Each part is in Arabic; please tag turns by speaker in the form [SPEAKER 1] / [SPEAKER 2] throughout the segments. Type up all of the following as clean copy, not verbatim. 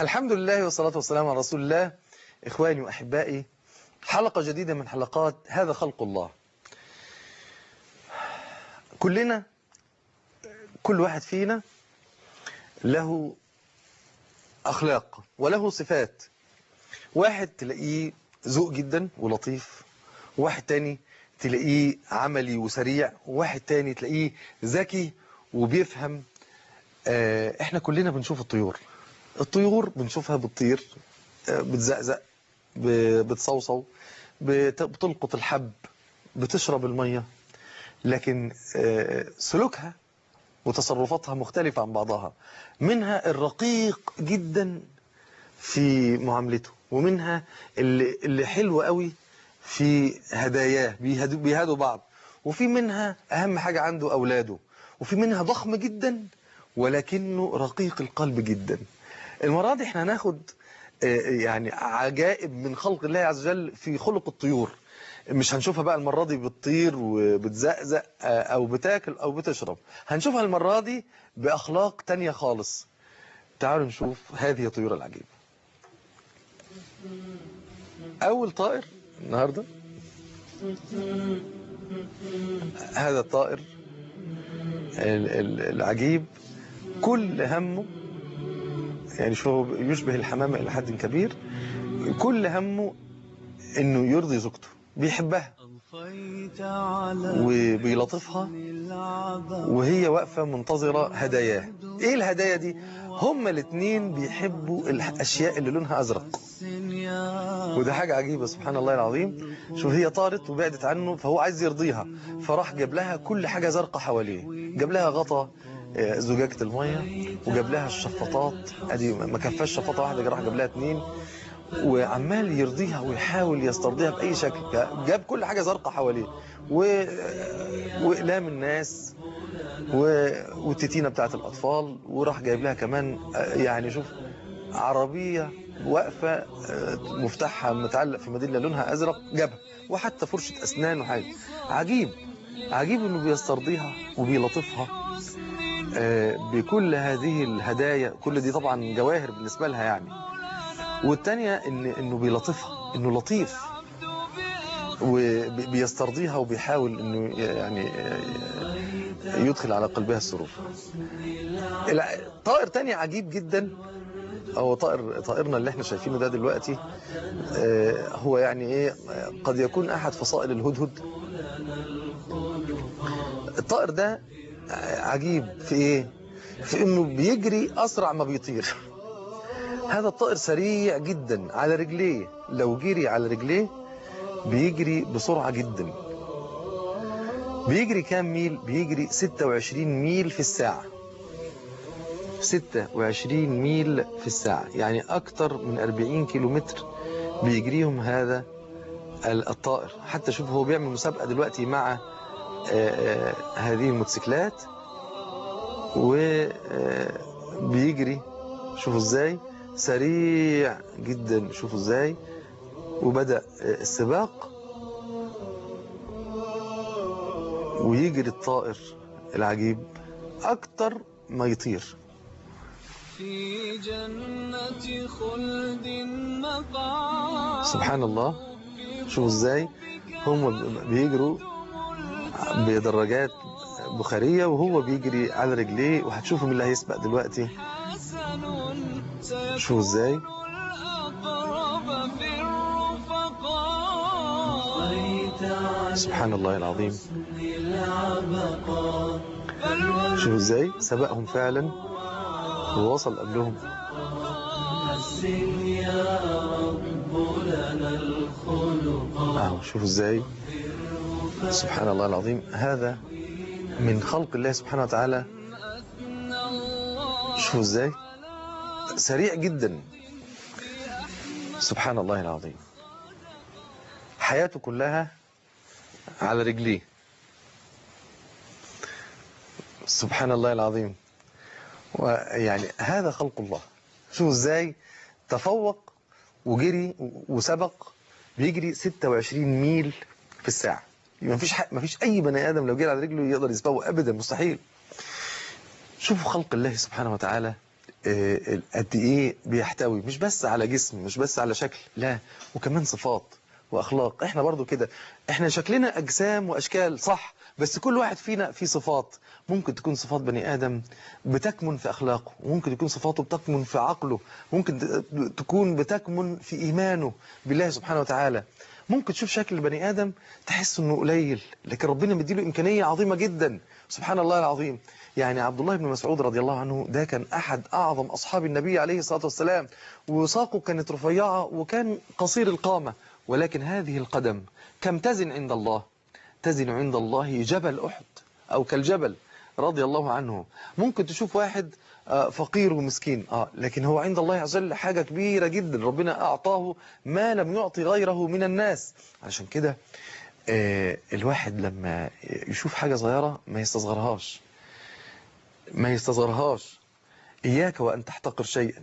[SPEAKER 1] الحمد لله والصلاة والسلام على رسول الله. إخواني وأحبائي، حلقة جديدة من حلقات هذا خلق الله. كلنا، كل واحد فينا له أخلاق وله صفات. واحد تلاقيه ذوق جدا ولطيف، وواحد تاني تلاقيه عملي وسريع، وواحد تاني تلاقيه ذكي وبيفهم. احنا كلنا بنشوف الطيور بنشوفها بتطير، بتزقزق، بتصوصو، بتلقط الحب، بتشرب المية، لكن سلوكها وتصرفاتها مختلفة عن بعضها. منها الرقيق جدا في معاملته، ومنها اللي حلو قوي في هداياه، بيهادوا بعض، وفي منها أهم حاجة عنده أولاده، وفي منها ضخم جدا ولكنه رقيق القلب جدا. المرة دي احنا هناخد يعني عجائب من خلق الله عز وجل في خلق الطيور. مش هنشوفها بقى المرة دي بتطير وبتزقزق أو بتاكل أو بتشرب، هنشوفها المرة دي بأخلاق تانية خالص. تعالوا نشوف هذه الطيور العجيبة. أول طائر النهاردة هذا الطائر العجيب، كل همه يعني شو يشبه الحمامة إلى حد كبير، كل همه إنه يرضي زوجته، بيحبها وبيلطفها وهي واقفة منتظرة هداياه. ايه الهدايا دي؟ هما الاتنين بيحبوا الاشياء اللي لونها ازرق، وده حاجة عجيبة سبحان الله العظيم. شوف، هي طارت وبعدت عنه فهو عايز يرضيها، فراح جاب لها كل حاجة زرقاء حواليه، جاب لها غطا زجاجة المية، وجاب لها الشفاطات، ادي ما كفاش شفاطة واحدة، راح جاب لها 2، وعمال يرضيها ويحاول يسترضيها بأي شكل. جاب كل حاجة زرقاء حواليه، وإقلام الناس، والتتينة بتاعت الأطفال، وراح جايب لها كمان يعني شوف عربية واقفة مفتاحها متعلق في ميدالية لونها أزرق جابها، وحتى فرشة أسنان وحاجة. عجيب عجيب إنه بيسترضيها وبيلطفها بكل هذه الهدايا. كل دي طبعا جواهر بالنسبة لها يعني. والتانية إنه بيلطفها، إنه لطيف وبيسترضيها وبيحاول إنه يعني يدخل على قلبها السرور. طائر تاني عجيب جدا هو طائرنا اللي احنا شايفينه ده دلوقتي. هو يعني ايه، قد يكون احد فصائل الهدهد. الطائر ده عجيب في ايه؟ في انه بيجري اسرع ما بيطير. هذا الطائر سريع جدا على رجليه، لو جري على رجليه بيجري بسرعة جدا. بيجري كام ميل؟ بيجري 26 ميل في الساعة. 26 ميل في الساعة، يعني أكتر من 40 كيلومتر بيجريهم هذا الطائر. حتى شوف هو بيعمل مسابقة دلوقتي مع هذه الموتوسيكلات، وبيجري شوفوا ازاي سريع جدا، شوفوا ازاي. وبدأ السباق، ويجري الطائر العجيب أكتر ما يطير. في جنة خلد سبحان الله. شوفوا ازاي هم بيجروا بدراجات بخارية وهو بيجري على رجليه، وهتشوفوا مين اللي هيسبق دلوقتي. شوفوا ازاي. سبحان الله العظيم. شوفوا ازاي سبقهم فعلا ووصل قبلهم. شوفوا ازاي. سبحان الله العظيم. هذا من خلق الله سبحانه وتعالى. شوفوا ازاي سريع جدا. سبحان الله العظيم. حياته كلها على رجليه. سبحان الله العظيم. ويعني هذا خلق الله. شوفوا ازاي تفوق وجري وسبق، بيجري 26 ميل في الساعة. ما فيش أي بني آدم لو جري على رجله يقدر يسبقه أبدا، مستحيل. شوفوا خلق الله سبحانه وتعالى قد ايه بيحتوي مش بس على جسم، مش بس على شكل، لا، وكمان صفات واخلاق. احنا برضو كده، احنا شكلنا اجسام واشكال صح، بس كل واحد فينا فيه صفات. ممكن تكون صفات بني ادم بتكمن في اخلاقه، وممكن تكون صفاته بتكمن في عقله، ممكن تكون بتكمن في ايمانه بالله سبحانه وتعالى. ممكن تشوف شكل البني ادم تحس انه قليل، لكن ربنا مديله امكانيه عظيمه جدا، سبحان الله العظيم. يعني عبد الله بن مسعود رضي الله عنه ده كان احد اعظم اصحاب النبي عليه الصلاه والسلام، وساقه كانت رفيعه وكان قصير القامه، ولكن هذه القدم كم تزن عند الله؟ تزن عند الله جبل أحد أو كالجبل، رضي الله عنه. ممكن تشوف واحد فقير ومسكين، لكن هو عند الله عز وجل حاجة كبيرة جدا، ربنا أعطاه ما لم يعطي غيره من الناس. علشان كده الواحد لما يشوف حاجة صغيرة ما يستصغرهاش، ما يستصغرهاش. إياك وأن تحتقر شيئا،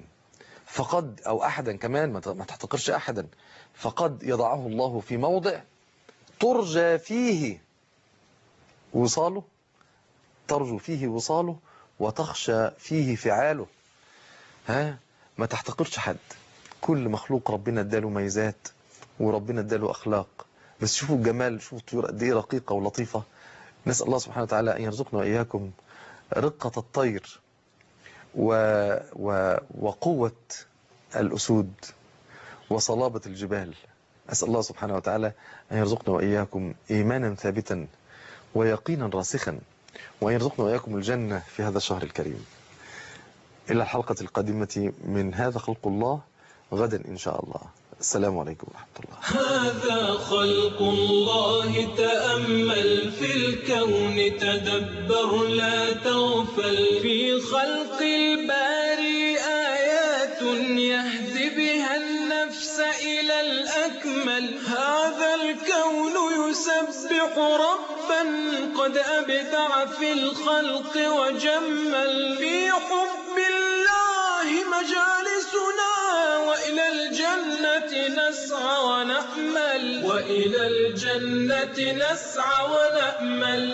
[SPEAKER 1] فقد أو أحدا كمان، ما تحتقرش أحدا، فقد يضعه الله في موضع ترجى فيه وصاله، ترجو فيه وصاله وتخشى فيه فعاله. ما تحتقرش حد، كل مخلوق ربنا اداله ميزات وربنا اداله أخلاق. بس شوفوا الجمال، شوفوا الطيور قد ايه رقيقة ولطيفة. نسأل الله سبحانه وتعالى أن يرزقنا وإياكم رقة الطير وقوة الأسود وصلابة الجبال. أسأل الله سبحانه وتعالى أن يرزقنا وإياكم إيمانا ثابتا ويقينا راسخا، وأن يرزقنا وإياكم الجنة في هذا الشهر الكريم. إلى الحلقة القادمة من هذا خلق الله غدا إن شاء الله. السلام عليكم ورحمة الله.
[SPEAKER 2] هذا خلق الله، تأمل في الكون، تدبر لا تغفل. في خلق الباري آيات يهدي بها النفس إلى الأكمل. هذا الكون يسبح ربا قد أبدع في الخلق وجمل. في حب الله مجالسنا، وإلى الجنة نسعى ونأمل، وإلى الجنة نسعى ونأمل.